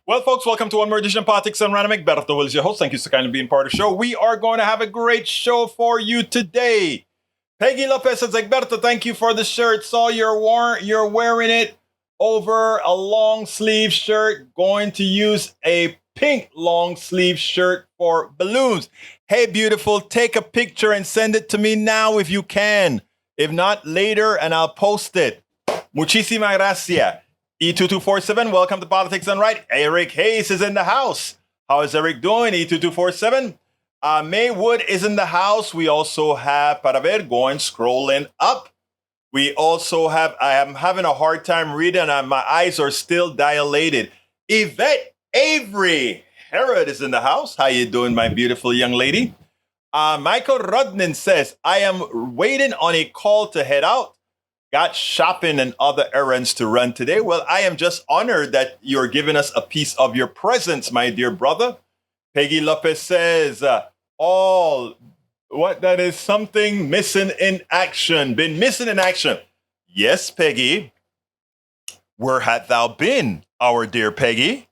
Well, folks, welcome to one more edition of Politics and Random. Egberto Will is your host. Thank you so kindly being part of the show. We are going to have a great show for you today. Peggy Lopez says, Egberto, thank you for the shirt. Saw you're wearing it over a long sleeve shirt. Going to use a pink long sleeve shirt for balloons. Hey, beautiful, take a picture and send it to me now if you can. If not, later, and I'll post it. Muchísimas gracias. E2247, welcome to Politics Done Right. Eric Hayes is in the house. How is Eric doing? E2247. May Wood is in the house. We also have, para ver, scrolling up. We also have, I am having a hard time reading, and my eyes are still dilated. Yvette Avery Herod is in the house. How you doing, my beautiful young lady? Michael Rudnin says, I am waiting on a call to head out. Got shopping and other errands to run today. Well, I am just honored that you're giving us a piece of your presence, my dear brother. Peggy Lopez says, that is something missing in action. Been missing in action. Yes, Peggy. Where had thou been, our dear Peggy?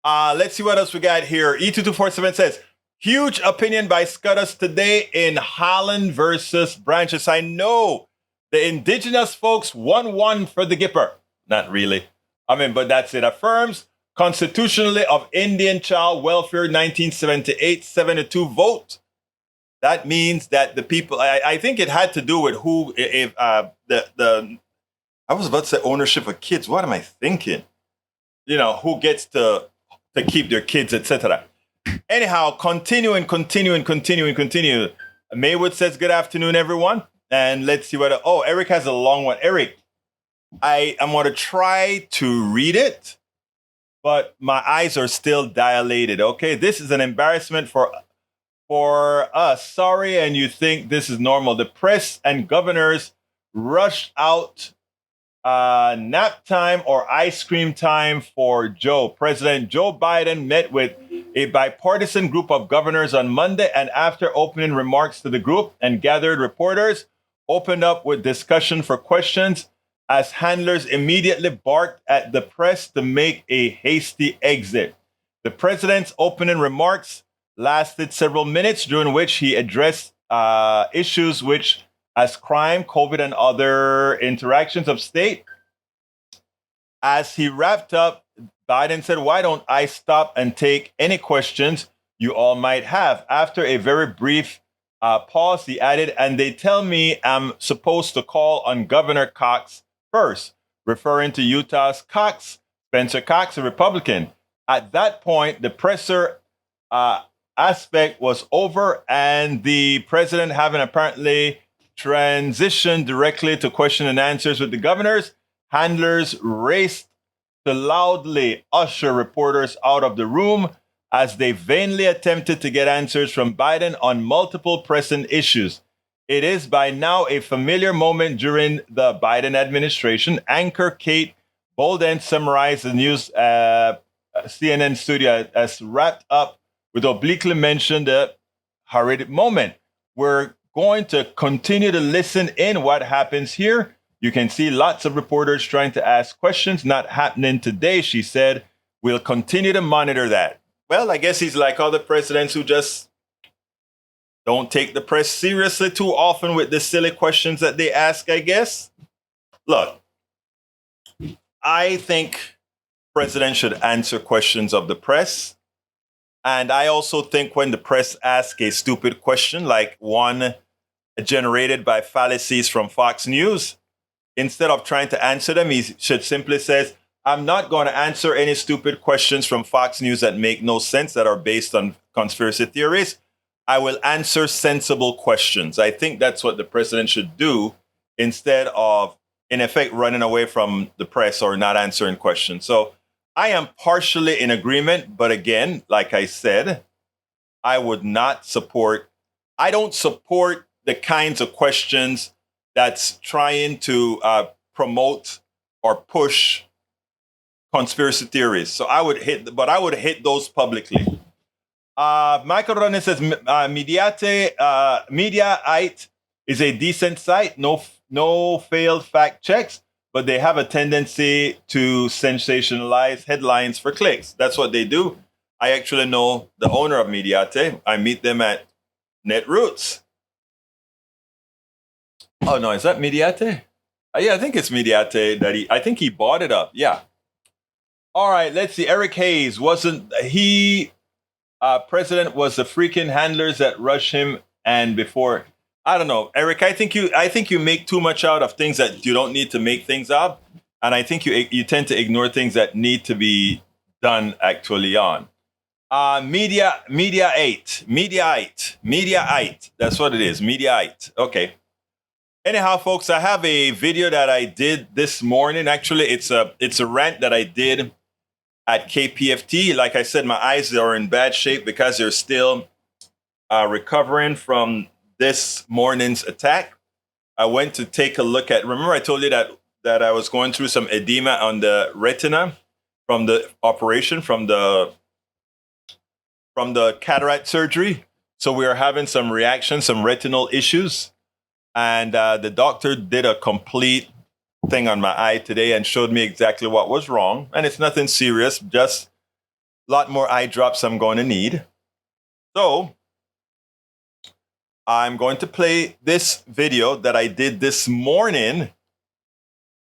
Let's see what else we got here. E2247 says, huge opinion by Scuddas today in Holland versus Branches. I know. The indigenous folks 1-1 for the Gipper. Not really. But that's it. Affirms constitutionally of Indian child welfare 1978 72 vote. That means that the people, I think it had to do with who, I was about to say ownership of kids. What am I thinking? Who gets to keep their kids, etc. Anyhow, continue. Maywood says, good afternoon, everyone. And let's see what... Eric has a long one. Eric, I'm going to try to read it, but my eyes are still dilated, okay? This is an embarrassment for us. Sorry, and you think this is normal. The press and governors rushed out nap time or ice cream time for Joe. President Joe Biden met with a bipartisan group of governors on Monday, and after opening remarks to the group and gathered reporters, opened up with discussion for questions as handlers immediately barked at the press to make a hasty exit. The president's opening remarks lasted several minutes, during which he addressed issues as crime, COVID, and other interactions of state. As he wrapped up, Biden said, why don't I stop and take any questions you all might have? After a very brief pause, he added, and they tell me I'm supposed to call on Governor Cox first, referring to Utah's Cox, Spencer Cox, a Republican. At that point, the presser aspect was over, and the president, having apparently transitioned directly to question and answers with the governors, handlers raced to loudly usher reporters out of the room as they vainly attempted to get answers from Biden on multiple pressing issues. It is by now a familiar moment during the Biden administration. Anchor Kate Bolden summarized the news CNN studio as wrapped up with obliquely mentioned the horrid moment. We're going to continue to listen in what happens here. You can see lots of reporters trying to ask questions. Not happening today, she said. We'll continue to monitor that. Well, I guess he's like other presidents who just don't take the press seriously too often with the silly questions that they ask, I guess. Look, I think presidents should answer questions of the press. And I also think when the press asks a stupid question, like one generated by fallacies from Fox News, instead of trying to answer them, he should simply say, I'm not going to answer any stupid questions from Fox News that make no sense, that are based on conspiracy theories. I will answer sensible questions. I think that's what the president should do instead of, in effect, running away from the press or not answering questions. So I am partially in agreement. But again, like I said, I don't support the kinds of questions that's trying to promote or push conspiracy theories. So I would hit those publicly. Michael Ronan says, Mediaite is a decent site. No failed fact checks, but they have a tendency to sensationalize headlines for clicks. That's what they do. I actually know the owner of Mediate. I meet them at Netroots. Oh no, is that Mediate? Yeah, I think it's Mediate that I think he bought it up. Yeah. All right, let's see. Eric Hayes wasn't he president was the freaking handlers that rush him and before I don't know, Eric. I think you make too much out of things that you don't need to make things of, and I think you tend to ignore things that need to be done actually on. Mediaite. That's what it is. Mediaite. Okay. Anyhow, folks, I have a video that I did this morning. Actually, it's a rant that I did at KPFT. Like I said, my eyes are in bad shape because they're still recovering from this morning's attack. I went to take a look at. Remember, I told you that I was going through some edema on the retina from the operation from the cataract surgery. So we are having some reactions, some retinal issues. And the doctor did a complete thing on my eye today and showed me exactly what was wrong. And it's nothing serious, just a lot more eye drops I'm going to need. So I'm going to play this video that I did this morning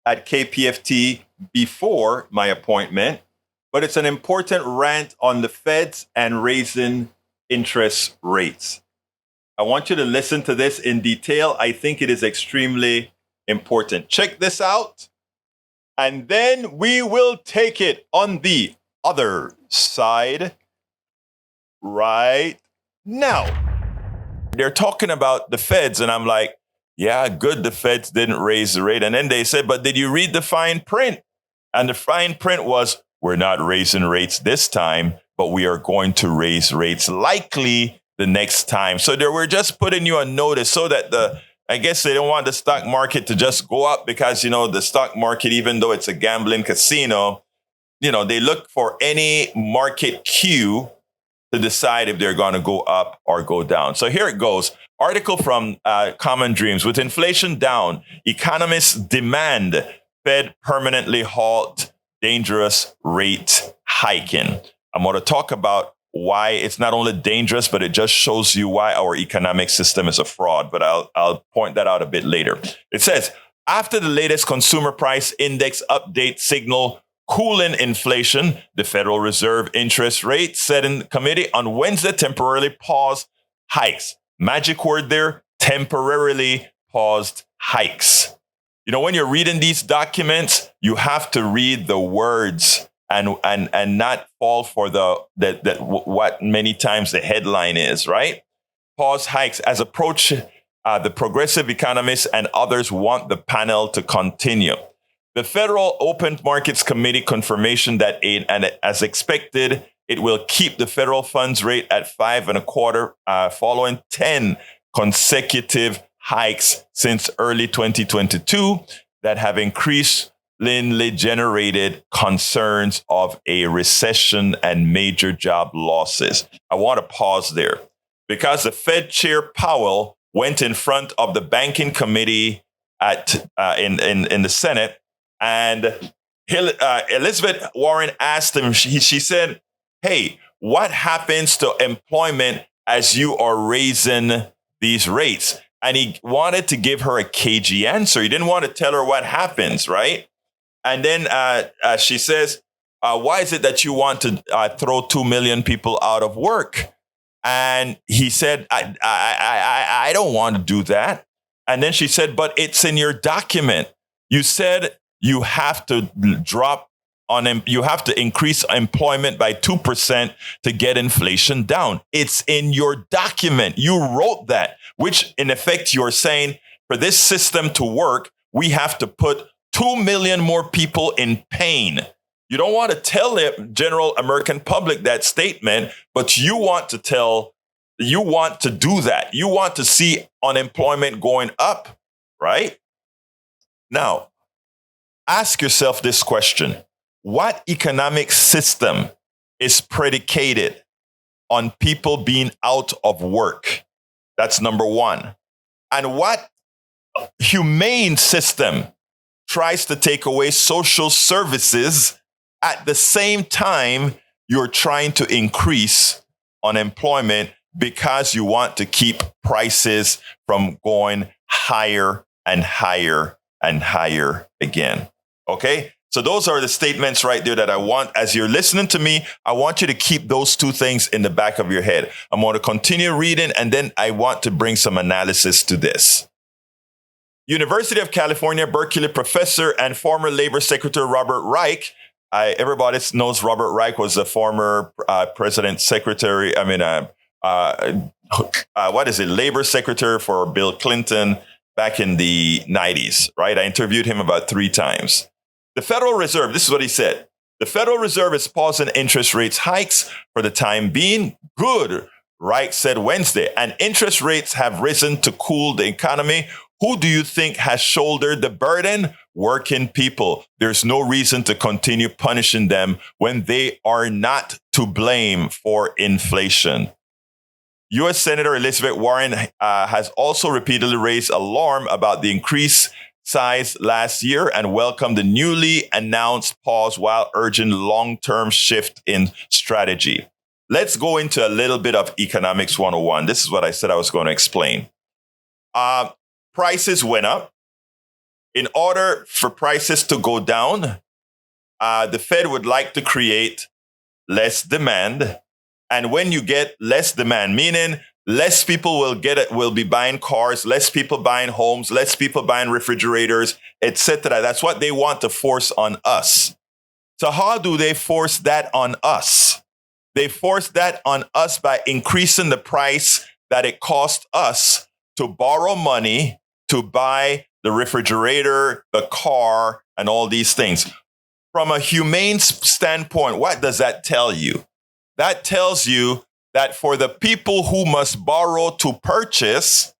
at KPFT before my appointment. But it's an important rant on the Feds and raising interest rates. I want you to listen to this in detail. I think it is extremely important. Check this out. And then we will take it on the other side right now. They're talking about the Feds, and I'm like, yeah, good, the Feds didn't raise the rate. And then they said, but did you read the fine print? And the fine print was, we're not raising rates this time, but we are going to raise rates likely the next time. So we're just putting you on notice so that I guess they don't want the stock market to just go up because, the stock market, even though it's a gambling casino, they look for any market cue to decide if they're going to go up or go down. So here it goes. Article from Common Dreams. With inflation down, economists demand Fed permanently halt dangerous rate hiking. I'm going to talk about why it's not only dangerous, but it just shows you why our economic system is a fraud. But I'll point that out a bit later. It says, after the latest consumer price index update signal cooling inflation, the Federal Reserve interest rate setting committee on Wednesday temporarily paused hikes. Magic word there, temporarily paused hikes. When you're reading these documents, you have to read the words and not fall for what many times the headline is, right? Pause hikes as approach the progressive economists and others want the panel to continue. The Federal Open Markets Committee confirmation that as expected, it will keep the federal funds rate at 5.25 following 10 consecutive hikes since early 2022 that have increasingly generated concerns of a recession and major job losses. I want to pause there because the Fed Chair Powell went in front of the Banking Committee in the Senate, and Elizabeth Warren asked him. She said, "Hey, what happens to employment as you are raising these rates?" And he wanted to give her a cagey answer. He didn't want to tell her what happens, right? And then she says, why is it that you want to throw 2 million people out of work? And he said, I don't want to do that. And then she said, but it's in your document. You said you have to you have to increase employment by 2% to get inflation down. It's in your document. You wrote that, which in effect you're saying for this system to work, we have to put 2 million more people in pain. You don't want to tell the general American public that statement, but you want to do that. You want to see unemployment going up, right? Now, ask yourself this question. What economic system is predicated on people being out of work? That's number one. And what humane system tries to take away social services at the same time you're trying to increase unemployment because you want to keep prices from going higher and higher and higher again. Okay? So those are the statements right there that I want, as you're listening to me, I want you to keep those two things in the back of your head. I'm going to continue reading, and then I want to bring some analysis to this. University of California, Berkeley professor and former Labor Secretary Robert Reich. Everybody knows Robert Reich was the former president secretary. Labor secretary for Bill Clinton back in the 90s, right? I interviewed him about 3 times. The Federal Reserve, this is what he said. The Federal Reserve is pausing interest rates hikes for the time being. Good, Reich said Wednesday. And interest rates have risen to cool the economy. Who do you think has shouldered the burden? Working people. There's no reason to continue punishing them when they are not to blame for inflation. U.S. Senator Elizabeth Warren has also repeatedly raised alarm about the increased size last year and welcomed the newly announced pause while urging long-term shift in strategy. Let's go into a little bit of economics 101. This is what I said I was going to explain. Prices went up. In order for prices to go down, the Fed would like to create less demand. And when you get less demand, meaning less people will be buying cars, less people buying homes, less people buying refrigerators, etc. That's what they want to force on us. So how do they force that on us? They force that on us by increasing the price that it costs us to borrow money to buy the refrigerator, the car, and all these things. From a humane standpoint, what does that tell you? That tells you that for the people who must borrow to purchase,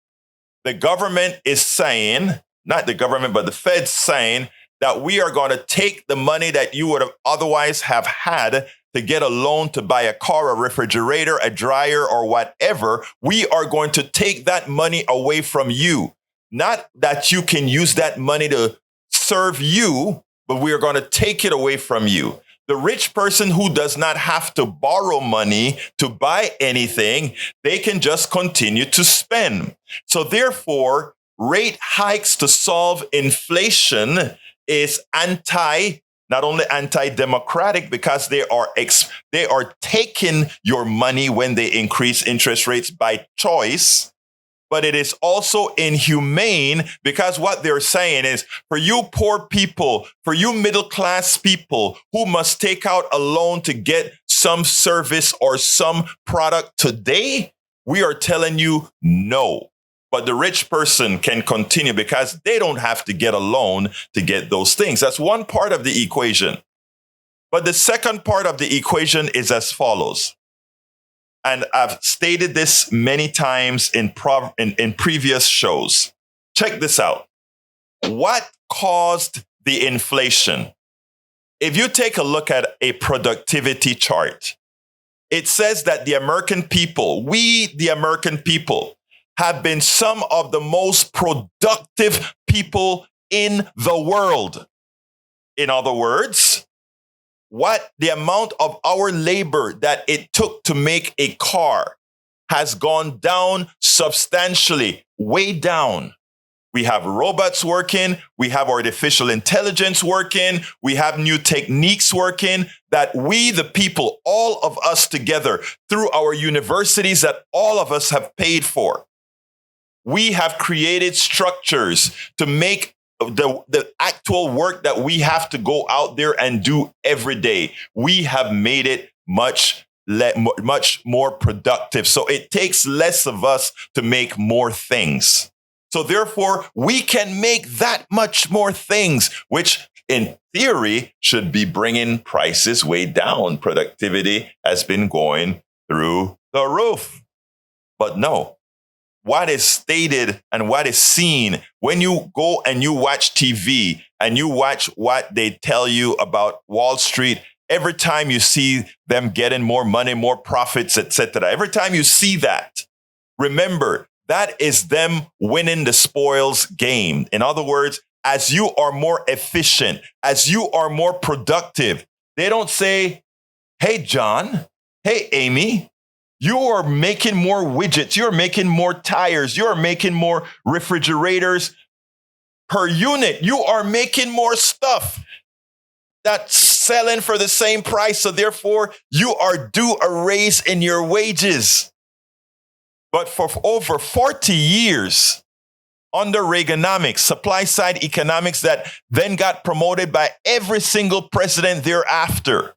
the government is saying, not the government, but the Fed's saying that we are going to take the money that you would have otherwise have had to get a loan to buy a car, a refrigerator, a dryer, or whatever. We are going to take that money away from you. Not that you can use that money to serve you, but we are going to take it away from you. The rich person who does not have to borrow money to buy anything, they can just continue to spend. So therefore, rate hikes to solve inflation is not only anti-democratic because they are taking your money when they increase interest rates by choice, but it is also inhumane because what they're saying is for you poor people, for you middle-class people who must take out a loan to get some service or some product today, we are telling you no. But the rich person can continue because they don't have to get a loan to get those things. That's one part of the equation. But the second part of the equation is as follows. And I've stated this many times in previous shows. Check this out. What caused the inflation? If you take a look at a productivity chart, it says that the American people, the American people, have been some of the most productive people in the world. In other words, what the amount of our labor that it took to make a car has gone down substantially, way down. We have robots working, we have artificial intelligence working, we have new techniques working that we, the people, all of us together, through our universities that all of us have paid for, we have created structures to make the actual work that we have to go out there and do every day. We have made it much more productive. So it takes less of us to make more things. So therefore, we can make that much more things, which in theory should be bringing prices way down. Productivity has been going through the roof. But no. What is stated and what is seen when you go and you watch TV and you watch what they tell you about Wall Street, every time you see them getting more money, more profits, etc., every time you see that, remember, that is them winning the spoils game. In other words, as you are more efficient, as you are more productive. They don't say, hey, John, hey, Amy, you are making more widgets. You're making more tires. You're making more refrigerators per unit. You are making more stuff that's selling for the same price. So therefore, you are due a raise in your wages. But for over 40 years, under Reaganomics, supply side economics that then got promoted by every single president thereafter,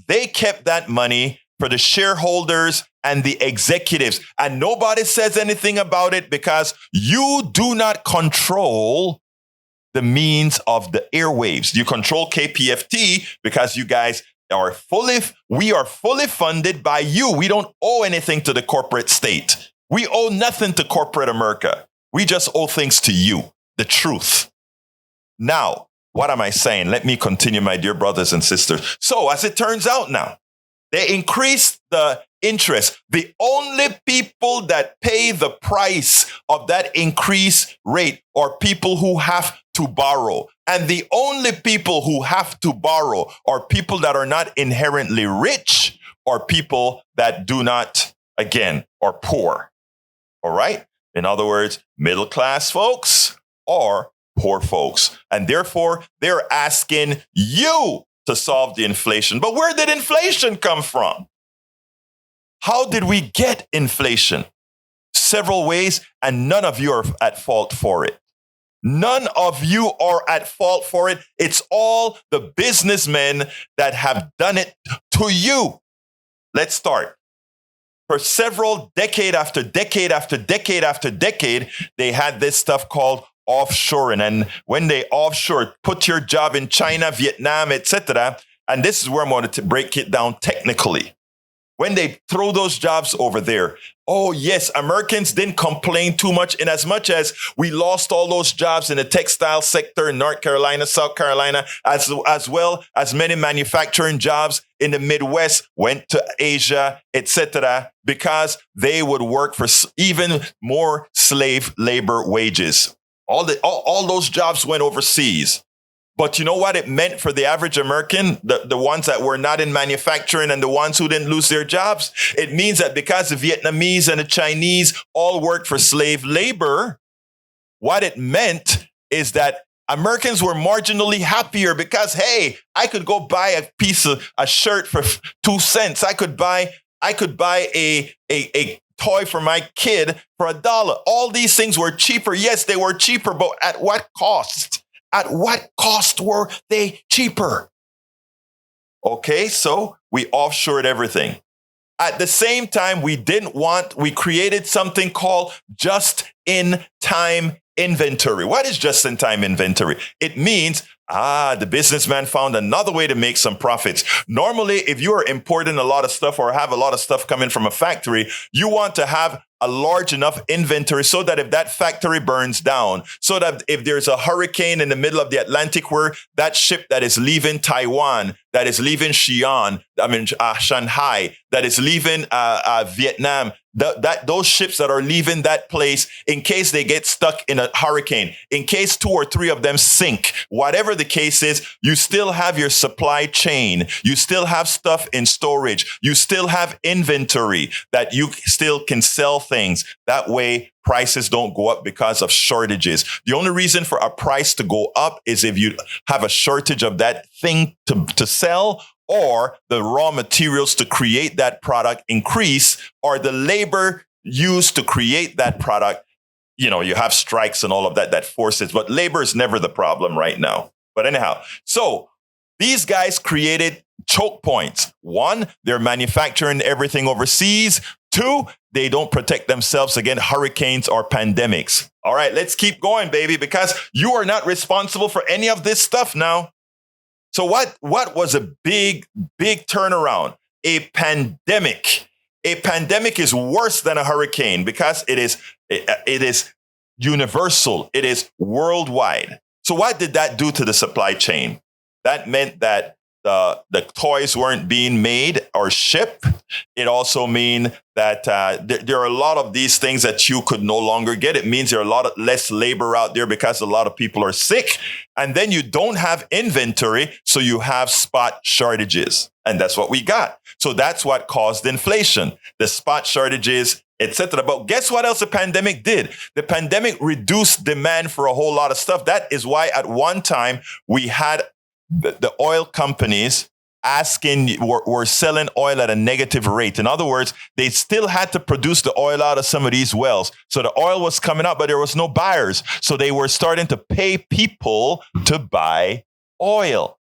they kept that money for the shareholders and the executives. And nobody says anything about it because you do not control the means of the airwaves. You control KPFT because you guys we are fully funded by you. We don't owe anything to the corporate state. We owe nothing to corporate America. We just owe things to you, the truth. Now, what am I saying? Let me continue, my dear brothers and sisters. So as it turns out now, they increased the interest. The only people that pay the price of that increased rate are people who have to borrow. And the only people who have to borrow are people that are not inherently rich or people that do not, again, are poor. All right? In other words, middle class folks or poor folks. And therefore, they're asking you to solve the inflation. But where did inflation come from? How did we get inflation? Several ways, and none of you are at fault for it. None of you are at fault for it. It's all the businessmen that have done it to you. Let's start. For several decade after decade after decade after decade, they had this stuff called offshoring. And when they offshore, put your job in China, Vietnam, etc. And this is where I'm going to break it down technically. When they throw those jobs over there, oh yes, Americans didn't complain too much in as much as we lost all those jobs in the textile sector in North Carolina, South Carolina, as well as many manufacturing jobs in the Midwest went to Asia, etc., because they would work for even more slave labor wages. All those jobs went overseas. But you know what it meant for the average American, the ones that were not in manufacturing and the ones who didn't lose their jobs? It means that because the Vietnamese and the Chinese all worked for slave labor, what it meant is that Americans were marginally happier because, hey, I could go buy a shirt for 2 cents. I could buy a toy for my kid for $1. All these things were cheaper. Yes, they were cheaper, but at what cost? At what cost were they cheaper? Okay, so we offshored everything. At the same time, we created something called just-in-time inventory. What is just-in-time inventory? It means, the businessman found another way to make some profits. Normally, if you are importing a lot of stuff or have a lot of stuff coming from a factory, you want to have a large enough inventory so that if that factory burns down, so that if there's a hurricane in the middle of the Atlantic where that ship that is leaving Taiwan, that is leaving Shanghai, that is leaving Vietnam, those ships that are leaving that place, in case they get stuck in a hurricane, in case 2 or 3 of them sink, whatever the case is, you still have your supply chain. You still have stuff in storage. You still have inventory that you still can sell things. That way, prices don't go up because of shortages. The only reason for a price to go up is if you have a shortage of that thing to sell, or the raw materials to create that product increase, or the labor used to create that product. You know, you have strikes and all of that forces, but labor is never the problem right now. But anyhow, so these guys created choke points. 1, they're manufacturing everything overseas. 2, they don't protect themselves against hurricanes or pandemics. All right, let's keep going, baby, because you are not responsible for any of this stuff now. So what was a big turnaround? A pandemic. A pandemic is worse than a hurricane because it is universal. It is worldwide. So what did that do to the supply chain? That meant that the toys weren't being made or shipped. It also means that there are a lot of these things that you could no longer get. It means there are a lot of less labor out there because a lot of people are sick. And then you don't have inventory, so you have spot shortages. And that's what we got. So that's what caused inflation, the spot shortages, etc. But guess what else the pandemic did? The pandemic reduced demand for a whole lot of stuff. That is why at one time we had the oil companies were selling oil at a negative rate. In other words, they still had to produce the oil out of some of these wells. So the oil was coming up, but there was no buyers. So they were starting to pay people to buy oil.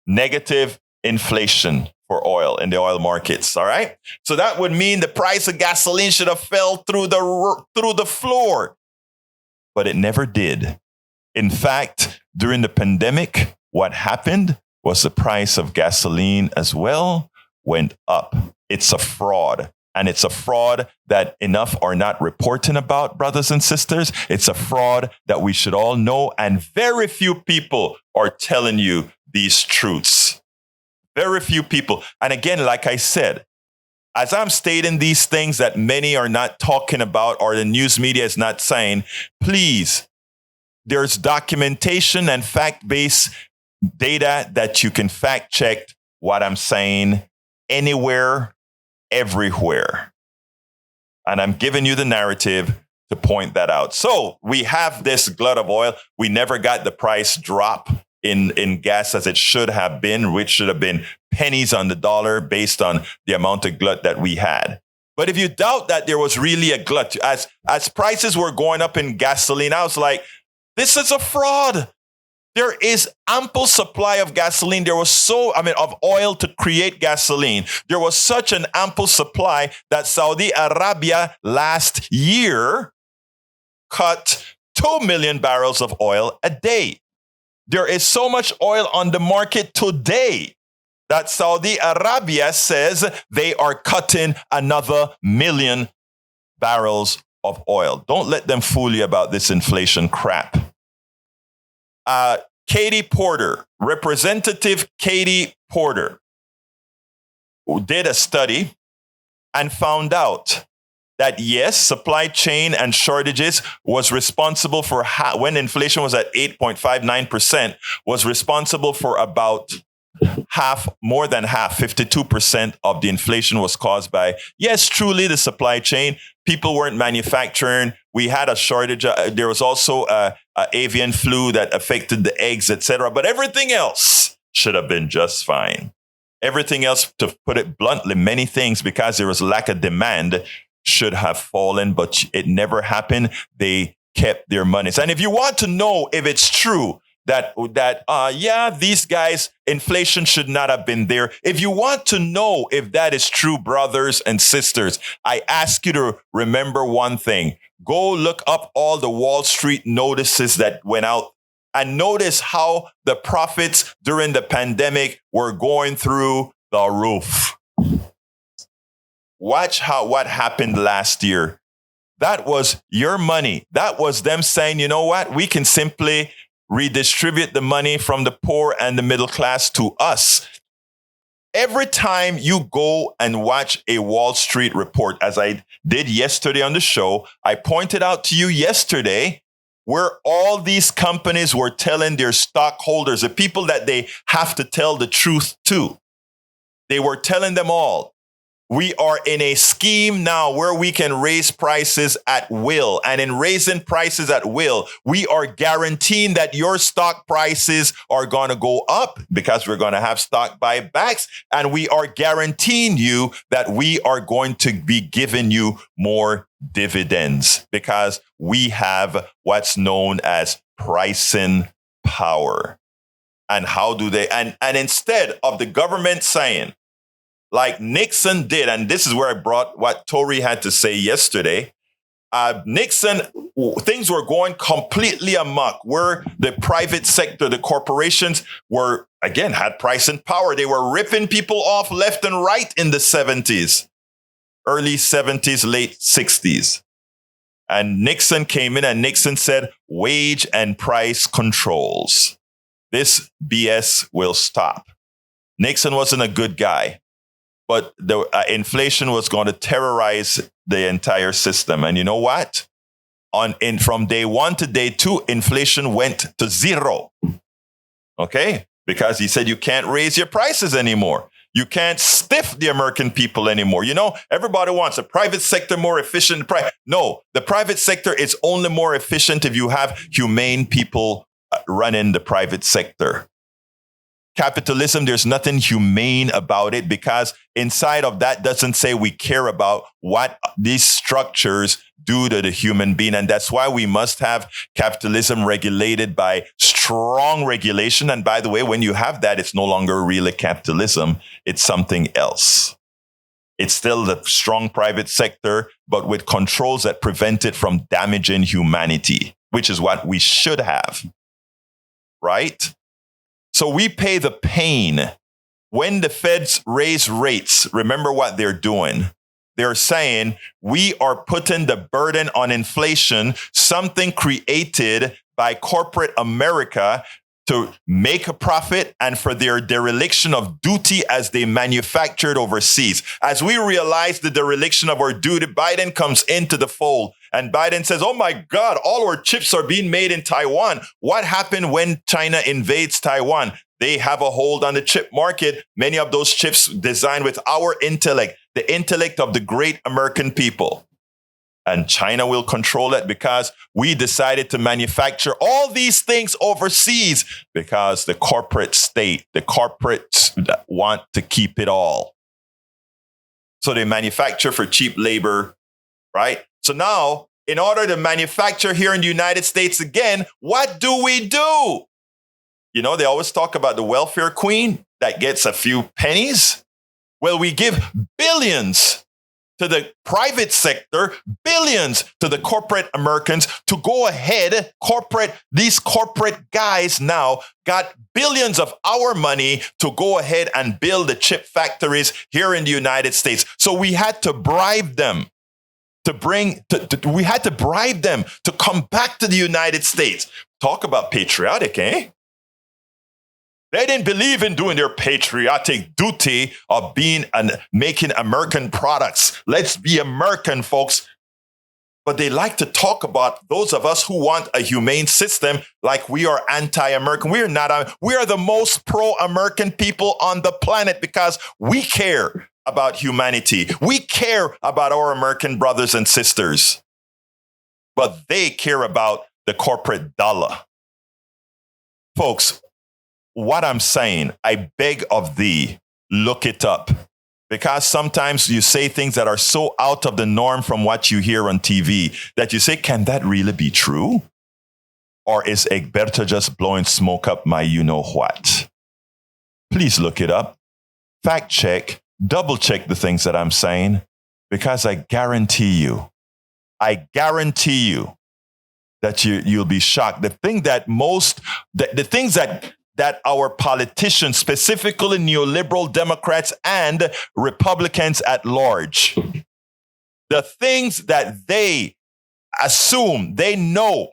Negative inflation for oil in the oil markets. All right. So that would mean the price of gasoline should have fell through the floor, but it never did. In fact, during the pandemic, what happened was the price of gasoline as well went up. It's a fraud. And it's a fraud that enough are not reporting about, brothers and sisters. It's a fraud that we should all know. And very few people are telling you these truths. Very few people. And again, like I said, as I'm stating these things that many are not talking about or the news media is not saying, please, there's documentation and fact-based data that you can fact check what I'm saying anywhere, everywhere. And I'm giving you the narrative to point that out. So we have this glut of oil. We never got the price drop in gas as it should have been, which should have been pennies on the dollar based on the amount of glut that we had. But if you doubt that there was really a glut, as prices were going up in gasoline, I was like, this is a fraud. There is ample supply of gasoline. There was of oil to create gasoline. There was such an ample supply that Saudi Arabia last year cut 2 million barrels of oil a day. There is so much oil on the market today that Saudi Arabia says they are cutting another 1 million barrels of oil. Don't let them fool you about this inflation crap. Katie Porter, Representative Katie Porter, did a study and found out that yes, supply chain and shortages was responsible for when inflation was at 8.59%, was responsible for about more than half, 52% of the inflation was caused by, yes, truly the supply chain. People weren't manufacturing. We had a shortage. There was also avian flu that affected the eggs, etc. But everything else should have been just fine. Everything else, to put it bluntly, many things, because there was lack of demand, should have fallen, but it never happened. They kept their monies. And if you want to know if it's true that these guys, inflation should not have been there. If you want to know if that is true, brothers and sisters, I ask you to remember one thing. Go look up all the Wall Street notices that went out and notice how the profits during the pandemic were going through the roof. Watch what happened last year. That was your money. That was them saying, you know what? We can simply redistribute the money from the poor and the middle class to us. Every time you go and watch a Wall Street report, as I did yesterday on the show, I pointed out to you yesterday where all these companies were telling their stockholders, the people that they have to tell the truth to, they were telling them all, we are in a scheme now where we can raise prices at will. And in raising prices at will, we are guaranteeing that your stock prices are going to go up because we're going to have stock buybacks. And we are guaranteeing you that we are going to be giving you more dividends because we have what's known as pricing power. And how do they? And instead of the government saying, like Nixon did, and this is where I brought what Tory had to say yesterday. Nixon, things were going completely amok, where the private sector, the corporations were, again, had pricing power. They were ripping people off left and right in the 70s, early 70s, late 60s. And Nixon came in and Nixon said, wage and price controls. This BS will stop. Nixon wasn't a good guy, but the inflation was going to terrorize the entire system. And you know what? From day 1 to day 2, inflation went to zero. Okay? Because he said you can't raise your prices anymore. You can't stiff the American people anymore. You know, everybody wants a private sector more efficient. No, the private sector is only more efficient if you have humane people running the private sector. Capitalism, there's nothing humane about it, because inside of that doesn't say we care about what these structures do to the human being. And that's why we must have capitalism regulated by strong regulation. And by the way, when you have that, it's no longer really capitalism. It's something else. It's still the strong private sector, but with controls that prevent it from damaging humanity, which is what we should have. Right? So we pay the pain. When the feds raise rates, remember what they're doing. They're saying we are putting the burden on inflation, something created by corporate America to make a profit and for their dereliction of duty as they manufactured overseas. As we realize the dereliction of our duty, Biden comes into the fold. And Biden says, oh my God, all our chips are being made in Taiwan. What happened when China invades Taiwan? They have a hold on the chip market. Many of those chips designed with our intellect, the intellect of the great American people. And China will control it because we decided to manufacture all these things overseas because the corporate state, the corporates want to keep it all. So they manufacture for cheap labor, right? So now, in order to manufacture here in the United States again, what do we do? You know, they always talk about the welfare queen that gets a few pennies. Well, we give billions to the private sector, billions to the corporate Americans to go ahead. These corporate guys now got billions of our money to go ahead and build the chip factories here in the United States. So we had to bribe them. We had to bribe them to come back to the United States. Talk about patriotic, eh? They didn't believe in doing their patriotic duty of making American products. Let's be American, folks. But they like to talk about those of us who want a humane system like we are anti-American. We are not. We are the most pro-American people on the planet because we care about humanity. We care about our American brothers and sisters. But they care about the corporate dollar. Folks, what I'm saying, I beg of thee, look it up. Because sometimes you say things that are so out of the norm from what you hear on TV that you say, can that really be true? Or is Egberto just blowing smoke up my you-know-what? Please look it up. Fact check. Double check the things that I'm saying. Because I guarantee you that you'll be shocked. The thing that the things that our politicians, specifically neoliberal Democrats and Republicans at large, the things that they assume, they know,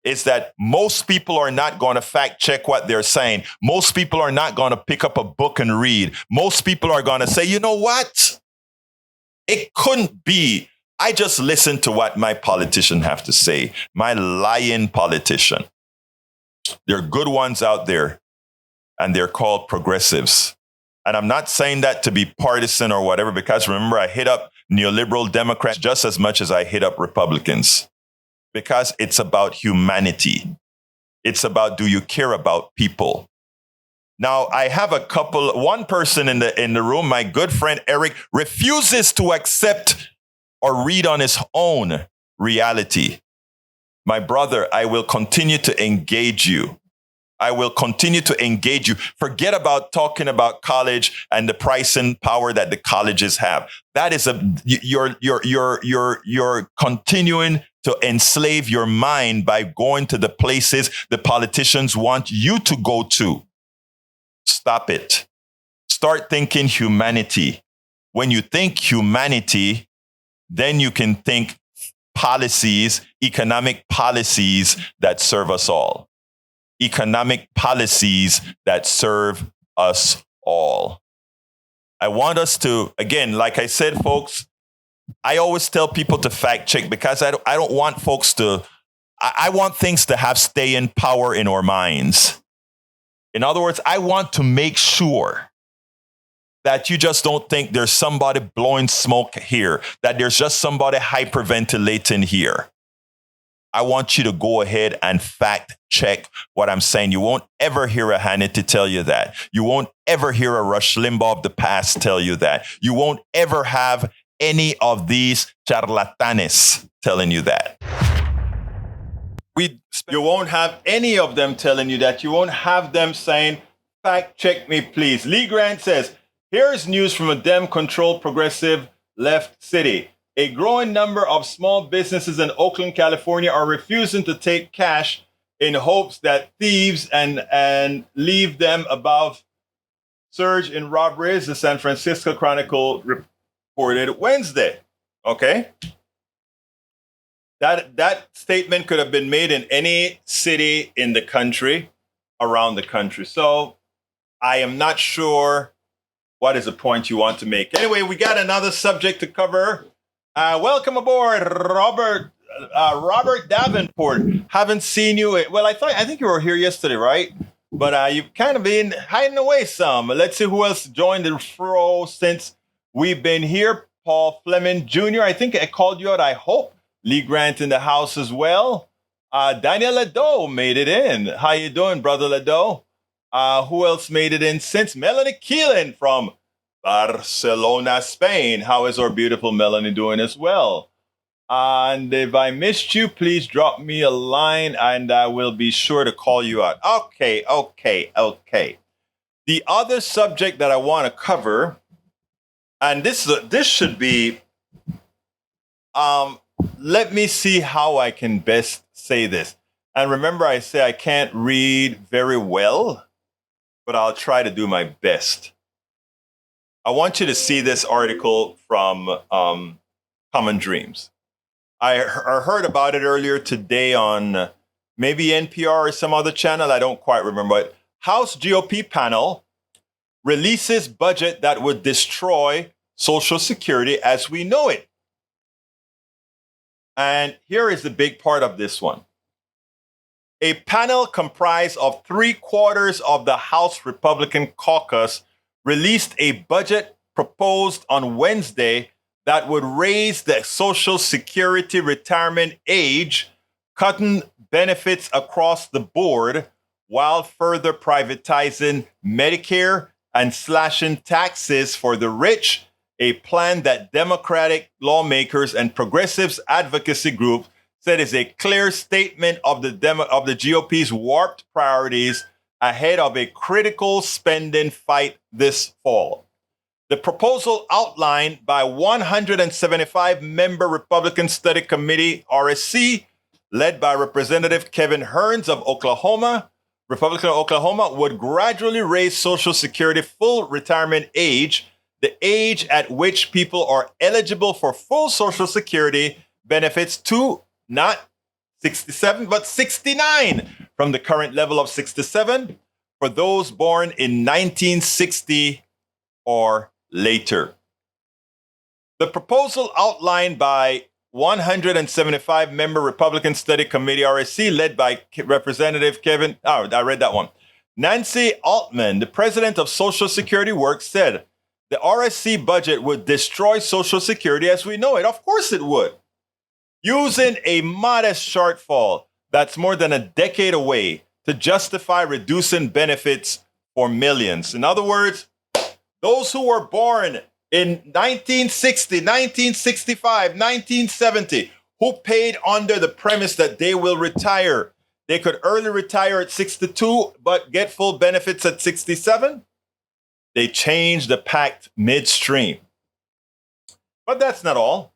is that most people are not going to fact check what they're saying. Most people are not going to pick up a book and read. Most people are going to say, you know what? It couldn't be. I just listen to what my politician have to say. My lying politician. There are good ones out there, and they're called progressives. And I'm not saying that to be partisan or whatever, because remember, I hit up neoliberal Democrats just as much as I hit up Republicans, because it's about humanity. It's about, do you care about people? Now, I have one person in the room, my good friend Eric, refuses to accept or read on his own reality. My brother, I will continue to engage you. I will continue to engage you. Forget about talking about college and the pricing power that the colleges have. That is you're continuing to enslave your mind by going to the places the politicians want you to go to. Stop it. Start thinking humanity. When you think humanity, then you can think policies, economic policies that serve us all. Economic policies that serve us all. I want us to, again, like I said, folks, I always tell people to fact check because I don't want folks to, I want things to have staying power in our minds. In other words, I want to make sure that you just don't think there's somebody blowing smoke here, that there's just somebody hyperventilating here. I want you to go ahead and fact check what I'm saying. You won't ever hear a Hannity tell you that. You won't ever hear a Rush Limbaugh of the past tell you that. You won't ever have any of these charlatanes telling you that. You won't have any of them telling you that. You won't have them saying, fact check me, please. Lee Grant says, here's news from a Dem-controlled progressive left city. A growing number of small businesses in Oakland, California are refusing to take cash in hopes that thieves and leave them above surge in robberies, the San Francisco Chronicle reported Wednesday. Okay? That statement could have been made in any city in the country, around the country. So I am not sure what is the point you want to make. Anyway, we got another subject to cover. Welcome aboard, Robert Davenport. Haven't seen you. Well, I think you were here yesterday, right? But you've kind of been hiding away some. Let's see who else joined the fro since we've been here. Paul Fleming Jr. I think I called you out, I hope. Lee Grant in the house as well. Daniel Ledo made it in. How you doing, brother Ledo? Who else made it in since? Melanie Keelan from Barcelona, Spain. How is our beautiful Melanie doing as well? And if I missed you, please drop me a line and I will be sure to call you out. Okay. The other subject that I want to cover, and this should be, let me see how I can best say this. And remember, I say I can't read very well, but I'll try to do my best. I want you to see this article from Common Dreams. I heard about it earlier today on maybe NPR or some other channel. I don't quite remember. But House GOP panel releases budget that would destroy Social Security as we know it. And here is the big part of this one. A panel comprised of 3/4 of the House Republican caucus released a budget proposed on Wednesday that would raise the Social Security retirement age, cutting benefits across the board, while further privatizing Medicare and slashing taxes for the rich, a plan that Democratic lawmakers and progressives advocacy groups said is a clear statement of the GOP's warped priorities ahead of a critical spending fight this fall. The proposal outlined by 175-member Republican Study Committee, RSC, led by Representative Kevin Hearns of Oklahoma, Republican of Oklahoma, would gradually raise Social Security full retirement age, the age at which people are eligible for full Social Security benefits, to not 67, but 69 from the current level of 67 for those born in 1960 or later. The proposal outlined by 175-member Republican Study Committee, RSC, led by Representative I read that one. Nancy Altman, the president of Social Security Works, said the RSC budget would destroy Social Security as we know it. Of course it would. Using a modest shortfall that's more than a decade away to justify reducing benefits for millions. In other words, those who were born in 1960, 1965, 1970, who paid under the premise that they will retire. They could early retire at 62, but get full benefits at 67. They changed the pact midstream. But that's not all.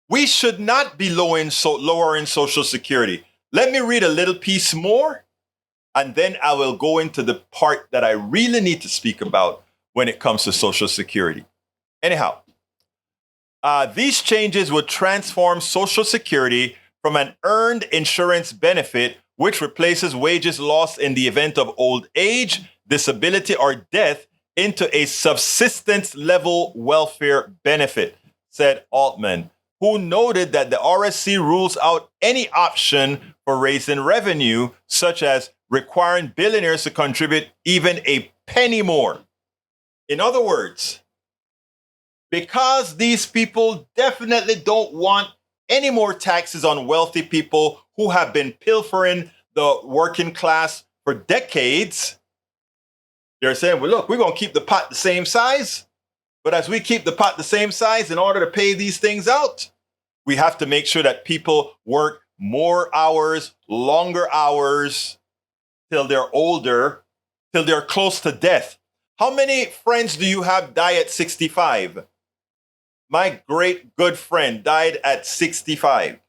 We should not be lowering Social Security. Let me read a little piece more, and then I will go into the part that I really need to speak about when it comes to Social Security. Anyhow, these changes would transform Social Security from an earned insurance benefit, which replaces wages lost in the event of old age, disability, or death into a subsistence level welfare benefit, said Altman, who noted that the RSC rules out any option for raising revenue, such as requiring billionaires to contribute even a penny more. In other words, because these people definitely don't want any more taxes on wealthy people who have been pilfering the working class for decades, they're saying, well, look, we're going to keep the pot the same size. But as we keep the pot the same size, in order to pay these things out, we have to make sure that people work more hours, longer hours, till they're older, till they're close to death. How many friends do you have die at 65? My great good friend died at 65.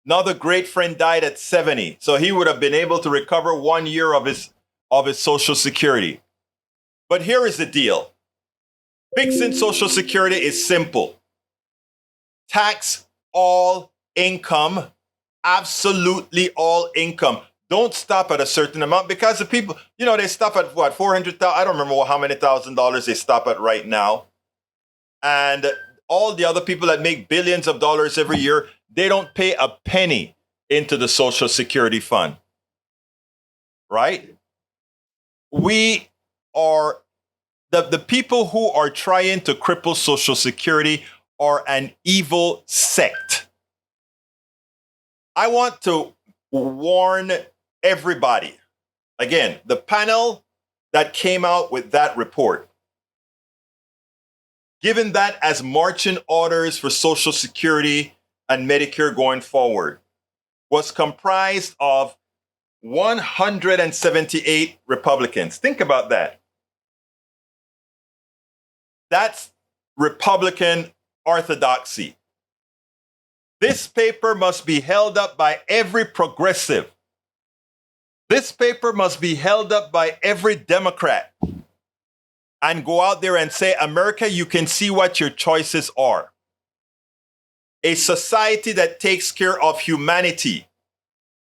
Another great friend died at 70. So he would have been able to recover 1 year of his Social Security. But here is the deal. Fixing Social Security is simple. Tax all income, absolutely all income. Don't stop at a certain amount, because the people, they stop at what, 400,000? I don't remember how many $1,000s they stop at right now. And all the other people that make billions of dollars every year, they don't pay a penny into the Social Security fund. Right? We are, the people who are trying to cripple Social Security are an evil sect. I want to warn everybody. Again, the panel that came out with that report, given that as marching orders for Social Security and Medicare going forward, was comprised of 178 Republicans. Think about that. That's Republican orthodoxy. This paper must be held up by every progressive. This paper must be held up by every Democrat and go out there and say, America, you can see what your choices are. A society that takes care of humanity,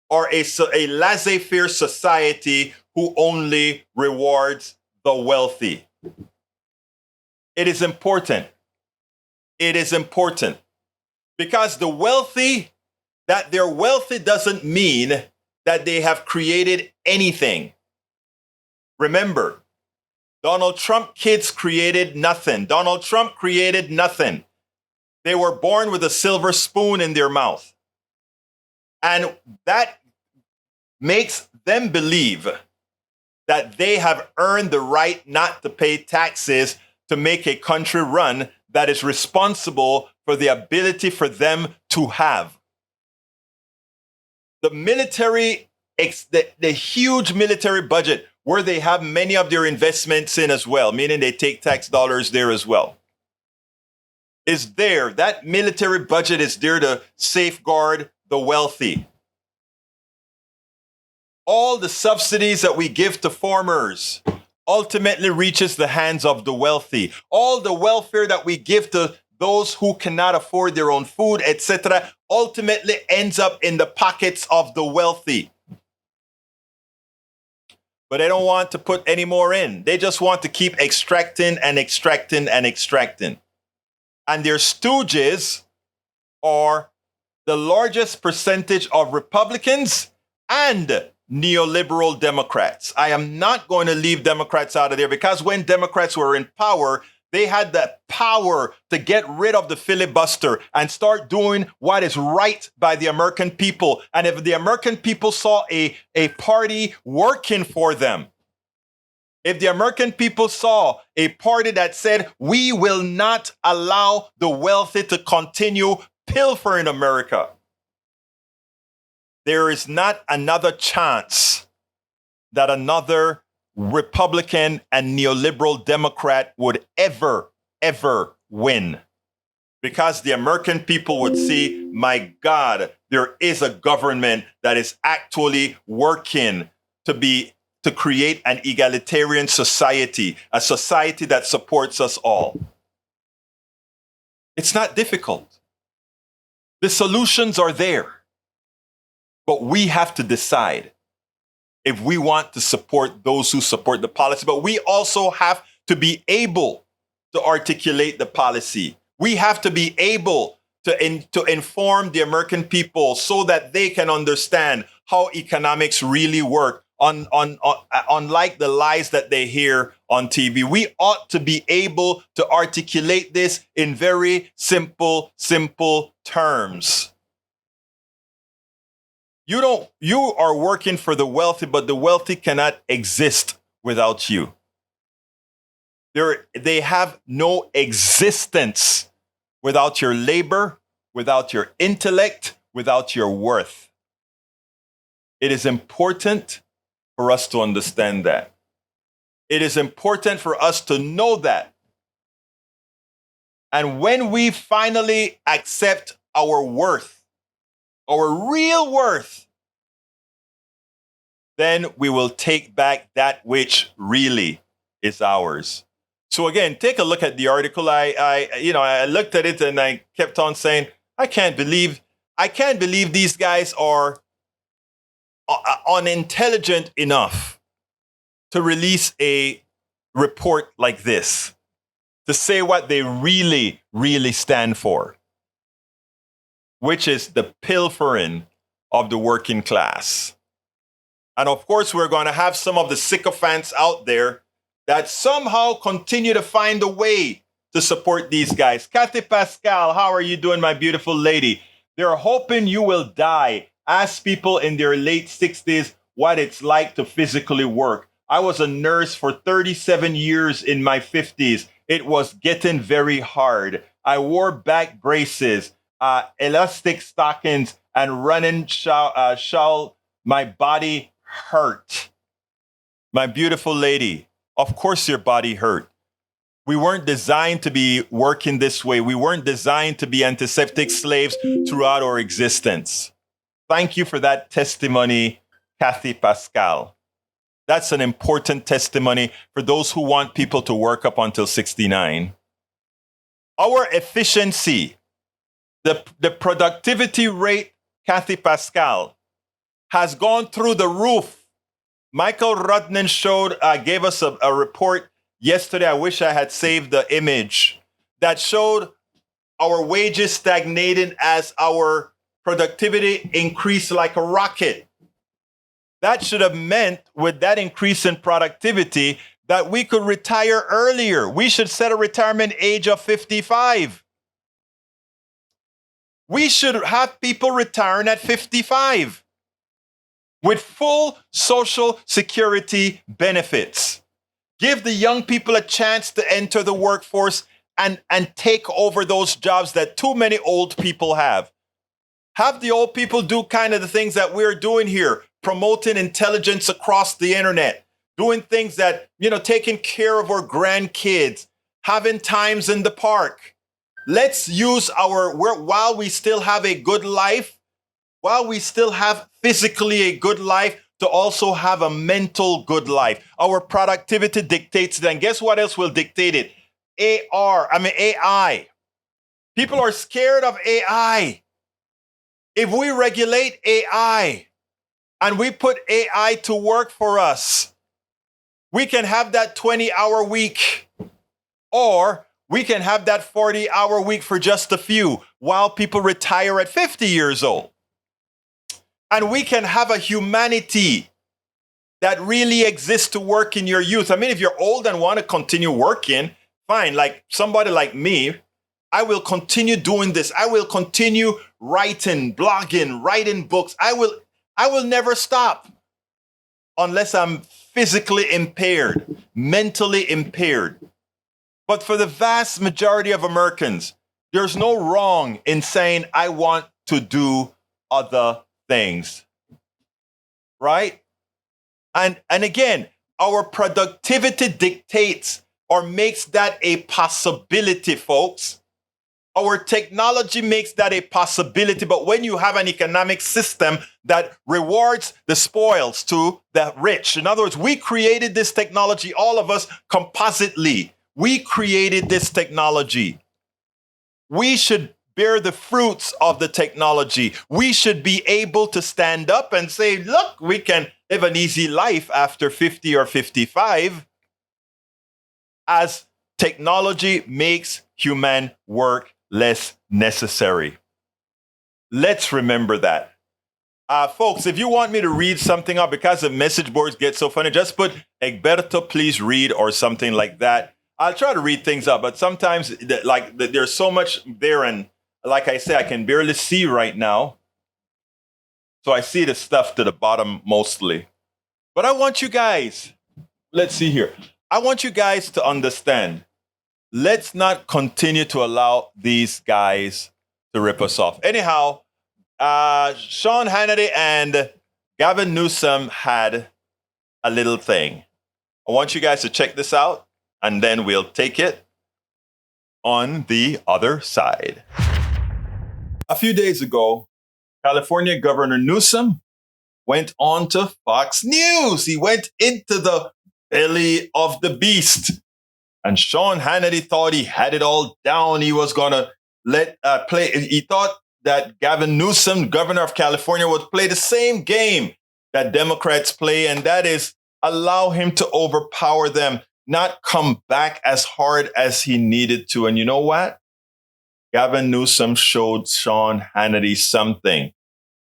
or a laissez-faire society who only rewards the wealthy. It is important. It is important. Because the wealthy, that they're wealthy doesn't mean that they have created anything. Remember, Donald Trump kids created nothing. Donald Trump created nothing. They were born with a silver spoon in their mouth. And that makes them believe that they have earned the right not to pay taxes to make a country run that is responsible for the ability for them to have. The military, the huge military budget, where they have many of their investments in as well, meaning they take tax dollars there as well, is there. That military budget is there to safeguard the wealthy. All the subsidies that we give to farmers ultimately reaches the hands of the wealthy. All the welfare that we give to those who cannot afford their own food, etc., ultimately ends up in the pockets of the wealthy. But they don't want to put any more in. They just want to keep extracting and extracting and extracting. And their stooges are the largest percentage of Republicans and neoliberal Democrats. I am not going to leave Democrats out of there, because when Democrats were in power, they had the power to get rid of the filibuster and start doing what is right by the American people. And if the American people saw a party working for them, if the American people saw a party that said, we will not allow the wealthy to continue pilfering America, there is not another chance that another Republican and neoliberal Democrat would ever win. Because the American people would see, my God, there is a government that is actually working to create an egalitarian society, a society that supports us all. It's not difficult. The solutions are there. But we have to decide. if we want to support those who support the policy. But we also have to be able to articulate the policy. We have to be able to inform the American people so that they can understand how economics really work, unlike the lies that they hear on TV. We ought to be able to articulate this in very simple terms. You are working for the wealthy, but the wealthy cannot exist without you. They have no existence without your labor, without your intellect, without your worth. It is important for us to understand that. It is important for us to know that. And when we finally accept our worth, our real worth, then we will take back that which really is ours. So again, take a look at the article. I looked at it and I kept on saying, I can't believe these guys are unintelligent enough to release a report like this, to say what they really stand for, which is the pilfering of the working class. And of course, we're going to have some of the sycophants out there that somehow continue to find a way to support these guys. Kathy Pascal, how are you doing, my beautiful lady? They're hoping you will die. Ask people in their late 60s what it's like to physically work. I was a nurse for 37 years in my 50s. It was getting very hard. I wore back braces, elastic stockings, and running shawl. My body hurt. My beautiful lady, of course your body hurt. We weren't designed to be working this way. We weren't designed to be antiseptic slaves throughout our existence. Thank you for that testimony, Kathy Pascal. That's an important testimony for those who want people to work up until 69. Our efficiency, the productivity rate, Kathy Pascal, has gone through the roof. Michael Rudnan gave us a report yesterday. I wish I had saved the image that showed our wages stagnating as our productivity increased like a rocket. That should have meant, with that increase in productivity, that we could retire earlier. We should set a retirement age of 55. We should have people retiring at 55 with full social security benefits. Give the young people a chance to enter the workforce and take over those jobs that too many old people have. Have the old people do kind of the things that we're doing here, promoting intelligence across the internet, doing things that, taking care of our grandkids, having times in the park. Let's use while we still have a good life, while we still have physically a good life, to also have a mental good life. Our productivity dictates it. And guess what else will dictate it? AI. People are scared of AI. If we regulate AI and we put AI to work for us, we can have that 20-hour week, or we can have that 40-hour week for just a few while people retire at 50 years old. And we can have a humanity that really exists to work in your youth. I mean, if you're old and want to continue working, fine. Like somebody like me, I will continue doing this. I will continue writing, blogging, writing books. I will never stop unless I'm physically impaired, mentally impaired. But for the vast majority of Americans, there's no wrong in saying, I want to do other things, right? And again, our productivity dictates or makes that a possibility, folks. Our technology makes that a possibility. But when you have an economic system that rewards the spoils to the rich, in other words, we created this technology, all of us compositely, we created this technology. We should bear the fruits of the technology. We should be able to stand up and say, look, we can live an easy life after 50 or 55 as technology makes human work less necessary. Let's remember that. Folks, if you want me to read something up, because the message boards get so funny, just put Egberto, please read, or something like that. I'll try to read things up, but sometimes there's so much there, and like I say, I can barely see right now. So I see the stuff to the bottom mostly. But I want you guys, let's see here. I want you guys to understand, let's not continue to allow these guys to rip us off. Anyhow, Sean Hannity and Gavin Newsom had a little thing. I want you guys to check this out, and then we'll take it on the other side. A few days ago, California Governor Newsom went on to Fox News. He went into the belly of the beast. And Sean Hannity thought he had it all down. He was going to play. He thought that Gavin Newsom, governor of California, would play the same game that Democrats play, and that is allow him to overpower them, not come back as hard as he needed to. And you know what? Gavin Newsom showed Sean Hannity something.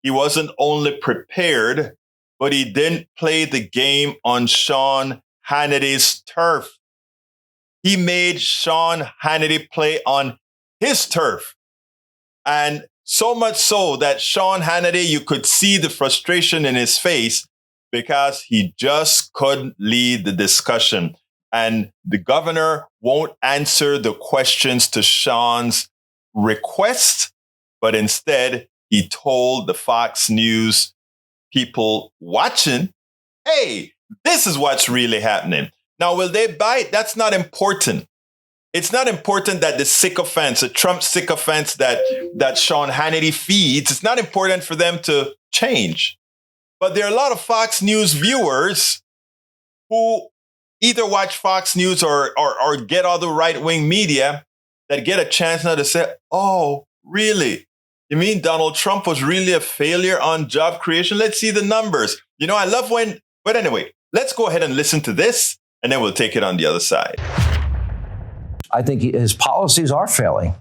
He wasn't only prepared, but he didn't play the game on Sean Hannity's turf. He made Sean Hannity play on his turf. And so much so that Sean Hannity, you could see the frustration in his face because he just couldn't lead the discussion. And the governor won't answer the questions to Sean's request, but instead he told the Fox News people watching, hey, this is what's really happening. Now, will they bite? That's not important. It's not important that the sycophants, the Trump sycophants that Sean Hannity feeds, it's not important for them to change. But there are a lot of Fox News viewers who either watch Fox News or get other right-wing media that get a chance now to say, oh, really? You mean Donald Trump was really a failure on job creation? Let's see the numbers. You know, I love when, but anyway, let's go ahead and listen to this, and then we'll take it on the other side. I think his policies are failing.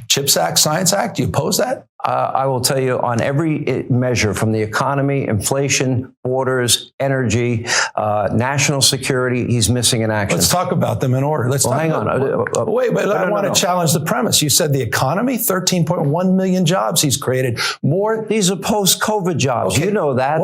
CHIPS Act, Science Act, you oppose that? I will tell you on every measure, from the economy, inflation, borders, energy, national security, he's missing in action. Let's talk about them in order. Hang on. Wait, but I want to challenge the premise. You said the economy, 13.1 million jobs he's created. More. These are post-COVID jobs. Okay. You know that.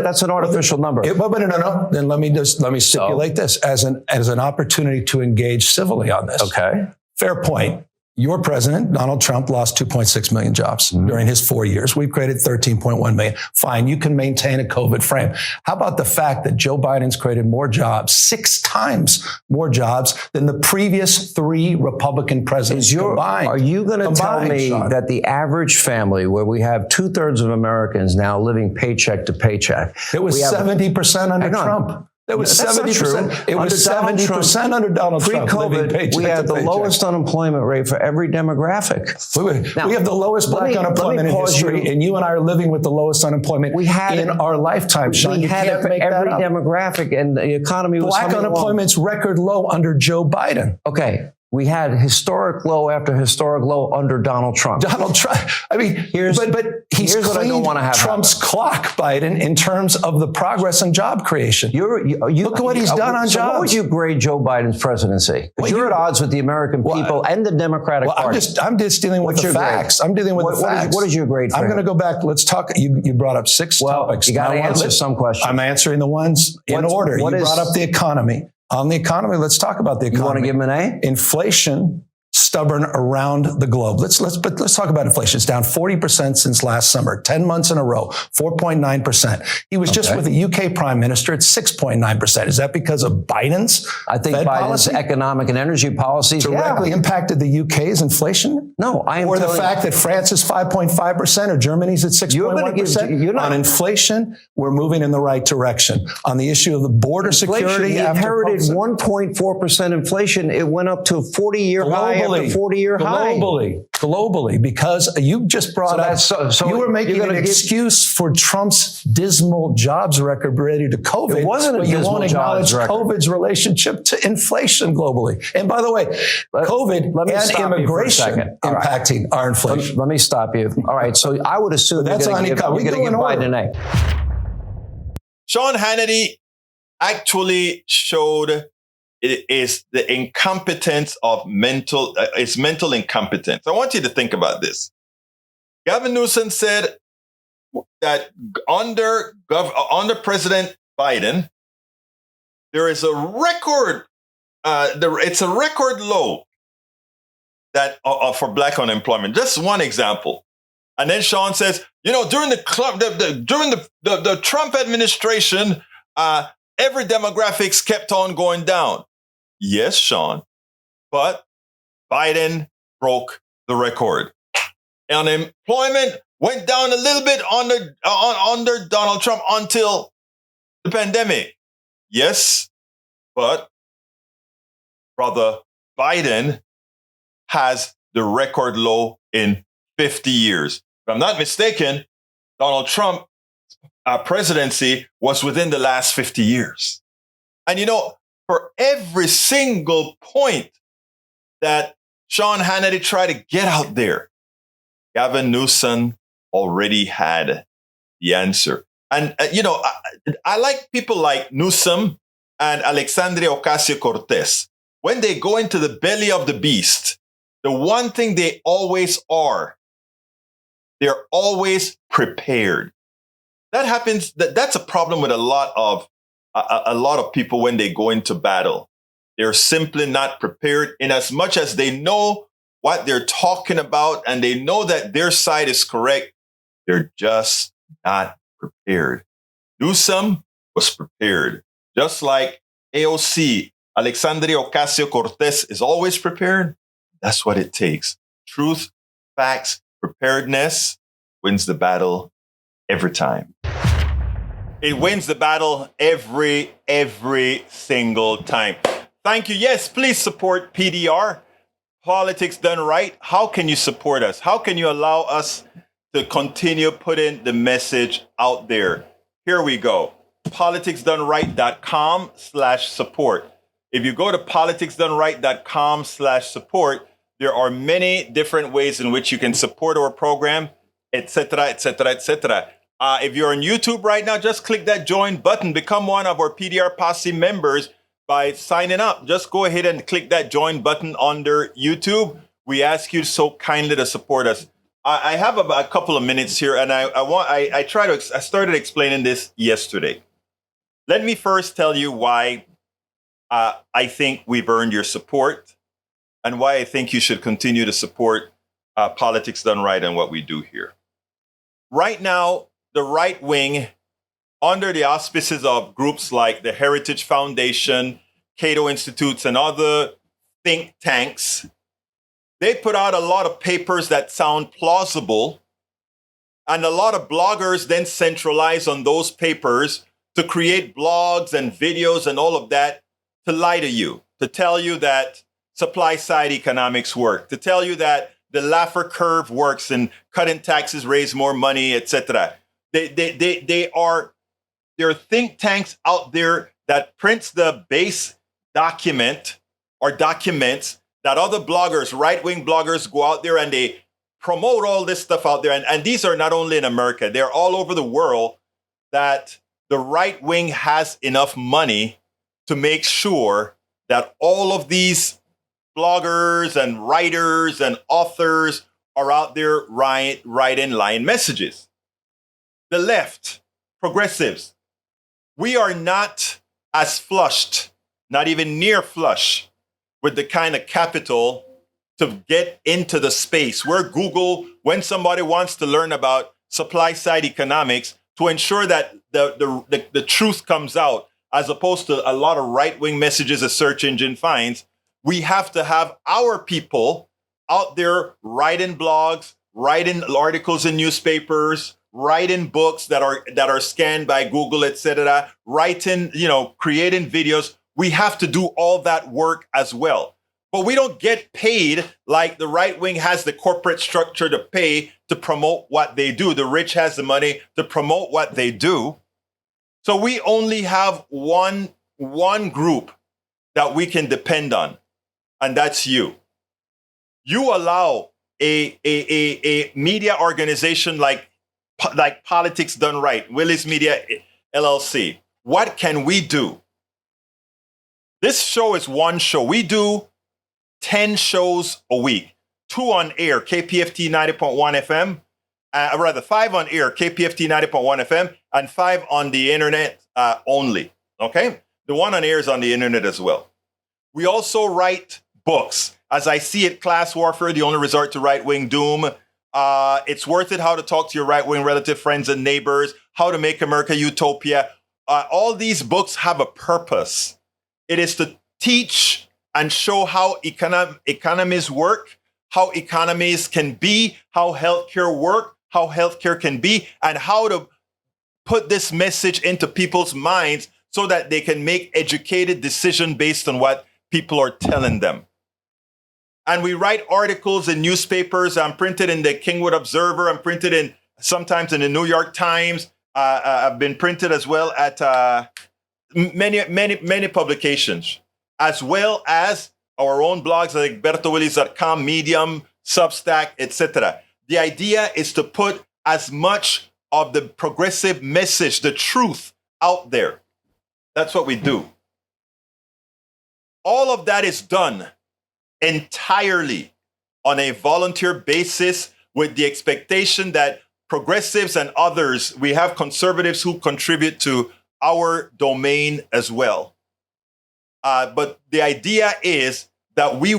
That's an artificial number. No. Then let me stipulate this as an opportunity to engage civilly on this. Okay. Fair point. Your president, Donald Trump, lost 2.6 million jobs during his 4 years. We've created 13.1 million. Fine, you can maintain a COVID frame. How about the fact that Joe Biden's created more jobs, 6 times more jobs than the previous 3 Republican presidents combined? Are you going to tell me that the average family, where we have 2/3 of Americans now living paycheck to paycheck, it was 70% under Trump? It was 70%. It was 70% under Donald Trump. Pre-COVID, we had the lowest unemployment rate for every demographic. We have the lowest black unemployment in history, and you and I are living with the lowest unemployment in our lifetime, Sean. We had it for every demographic, and the economy was black unemployment's record low under Joe Biden. Okay. We had historic low after historic low under Donald Trump. I mean, here's what I don't want to have Trump's clock, Biden, in terms of the progress in job creation. Look at what he's done on jobs. How would you grade Joe Biden's presidency? Because you're at odds with the American people and the Democratic Party. I'm just dealing with the facts. I'm dealing with the facts. What is your grade for I'm going to go back. Let's talk. You brought up 6 topics. You got to answer some questions. I'm answering the ones in order. You brought up the economy. On the economy, let's talk about the economy. You want to give him an A? Inflation, stubborn around the globe. Let's talk about inflation. It's down 40% since last summer, 10 months in a row, 4.9%. He was just with the UK Prime Minister at 6.9%. Is that because of Biden's I think Fed Biden's policy? Economic and energy policies directly impacted the UK's inflation? No, or the fact that France is 5.5% or Germany's at 6.1%. On inflation, we're moving in the right direction. On the issue of the border security, he inherited 1.4% inflation. It went up to a 40-year high after 40-year high. Globally, because you just brought up, you were making an excuse for Trump's dismal jobs record related to COVID. It wasn't but a you dismal won't acknowledge jobs record. COVID's relationship to inflation globally. And by the way, COVID and immigration impacting our inflation. Let me stop you. All right, so I would assume you're going to give Biden an A. Sean Hannity actually showed it is the incompetence of mental incompetence. I want you to think about this. Gavin Newsom said that under President Biden, there is a record. It's a record low that for black unemployment. Just one example. And then Sean says, during the Trump administration, every demographics kept on going down. Yes, Sean, but Biden broke the record. Unemployment went down a little bit under Donald Trump until the pandemic. Yes, but brother, Biden has the record low in 50 years. If I'm not mistaken, Donald Trump's presidency was within the last 50 years. And for every single point that Sean Hannity tried to get out there, Gavin Newsom already had the answer. And, I like people like Newsom and Alexandria Ocasio-Cortez. When they go into the belly of the beast, the one thing they always are, they're always prepared. That happens. That's a problem with a lot of people when they go into battle. They're simply not prepared in as much as they know what they're talking about and they know that their side is correct. They're just not prepared. Newsom was prepared. Just like AOC, Alexandria Ocasio-Cortez is always prepared. That's what it takes. Truth, facts, preparedness wins the battle every time. It wins the battle every single time. Thank you. Yes, please support PDR, Politics Done Right. How can you support us? How can you allow us to continue putting the message out there? Here we go. politicsdoneright.com/support. If you go to politicsdoneright.com/support, there are many different ways in which you can support our program, etc., etc., etc. If you're on YouTube right now, just click that join button. Become one of our PDR Posse members by signing up. Just go ahead and click that join button under YouTube. We ask you so kindly to support us. I have about a couple of minutes here, and I started explaining this yesterday. Let me first tell you why I think we've earned your support, and why I think you should continue to support Politics Done Right and what we do here. Right now, the right wing, under the auspices of groups like the Heritage Foundation, Cato Institutes, and other think tanks, they put out a lot of papers that sound plausible, and a lot of bloggers then centralize on those papers to create blogs and videos and all of that to lie to you, to tell you that supply-side economics work, to tell you that the Laffer curve works and cutting taxes raise more money, etc. There are think tanks out there that prints the base document or documents that other bloggers, right-wing bloggers, go out there and they promote all this stuff out there. And these are not only in America, they're all over the world, that the right wing has enough money to make sure that all of these bloggers and writers and authors are out there writing lying messages. The left, progressives, we are not as flushed, not even near flush, with the kind of capital to get into the space where Google, when somebody wants to learn about supply side economics, to ensure that the truth comes out, as opposed to a lot of right-wing messages a search engine finds, we have to have our people out there writing blogs, writing articles in newspapers, writing books that are scanned by Google, etc., writing, creating videos. We have to do all that work as well. But we don't get paid like the right wing has the corporate structure to pay to promote what they do. The rich has the money to promote what they do. So we only have one group that we can depend on, and that's you. You allow a media organization like Politics Done Right, Willis Media LLC. What can we do? This show is one show. We do 10 shows a week, 2 on air, KPFT 90.1 FM, rather 5 on air, KPFT 90.1 FM, and 5 on the internet only, okay? The one on air is on the internet as well. We also write books. As I see it, Class Warfare, the only resort to right-wing doom. It's Worth It, How to Talk to Your Right-Wing Relative Friends and Neighbors, How to Make America Utopia. All these books have a purpose. It is to teach and show how economies work, how economies can be, how healthcare work, how healthcare can be, and how to put this message into people's minds so that they can make educated decisions based on what people are telling them. And we write articles in newspapers. I'm printed in the Kingwood Observer. I'm printed sometimes in the New York Times. I've been printed as well at many publications, as well as our own blogs like bertowillis.com, Medium, Substack, etc. The idea is to put as much of the progressive message, the truth, out there. That's what we do. All of that is done entirely on a volunteer basis with the expectation that progressives and others, we have conservatives who contribute to our domain as well. But the idea is that we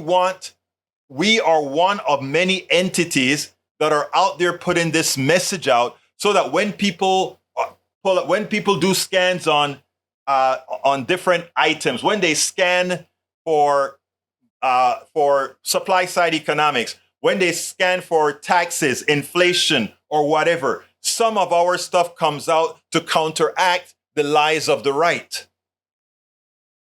are one of many entities that are out there putting this message out so that when people do scans on different items, when they scan for supply side economics, when they scan for taxes, inflation, or whatever, some of our stuff comes out to counteract the lies of the right.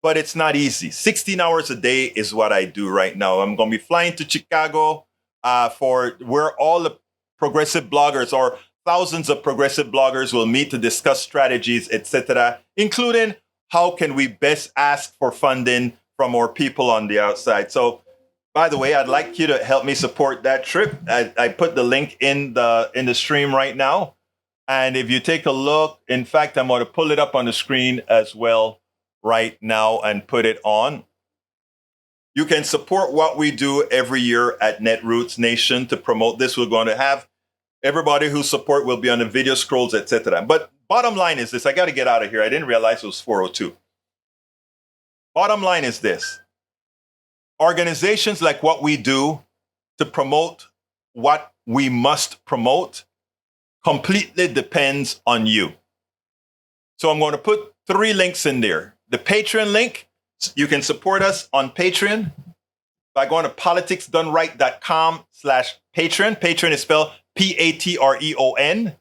But it's not easy. 16 hours a day is what I do right now. I'm going to be flying to Chicago where all the progressive bloggers or thousands of progressive bloggers will meet to discuss strategies, etc., including how can we best ask for funding from our people on the outside. So, by the way, I'd like you to help me support that trip. I put the link in the stream right now. And if you take a look, in fact, I'm going to pull it up on the screen as well right now and put it on. You can support what we do every year at Netroots Nation to promote this. We're going to have everybody who support will be on the video scrolls, etc. But bottom line is this. I got to get out of here. I didn't realize it was 4:02. Bottom line is this. Organizations like what we do to promote what we must promote completely depends on you. So I'm going to put 3 links in there. The Patreon link, you can support us on Patreon by going to politicsdoneright.com/Patreon. Patreon is spelled Patreon.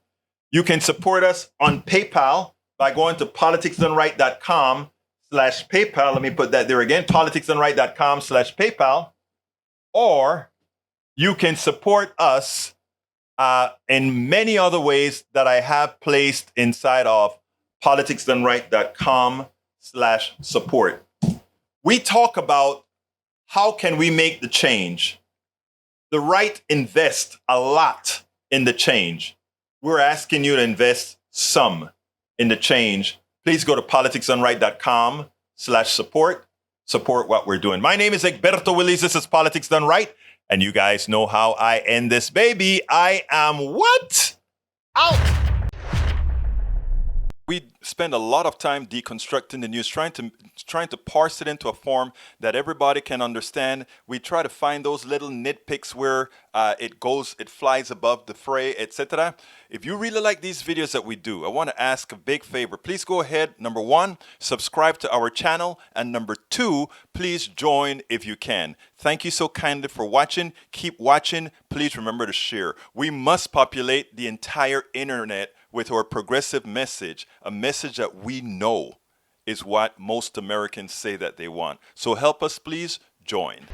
You can support us on PayPal by going to politicsdoneright.com/PayPal. Let me put that there again, politicsdoneright.com/PayPal. Or you can support us in many other ways that I have placed inside of politicsdoneright.com/support. We talk about how can we make the change. The right invest a lot in the change. We're asking you to invest some in the change. Please go to politicsdoneright.com/support. Support what we're doing. My name is Egberto Willis. This is Politics Done Right. And you guys know how I end this baby. I am what? Out! We spend a lot of time deconstructing the news, trying to parse it into a form that everybody can understand. We try to find those little nitpicks where it flies above the fray, etc. If you really like these videos that we do, I want to ask a big favor. Please go ahead. Number 1, subscribe to our channel. And number 2, please join if you can. Thank you so kindly for watching. Keep watching. Please remember to share. We must populate the entire internet with our progressive message, a message that we know is what most Americans say that they want. So help us, please join.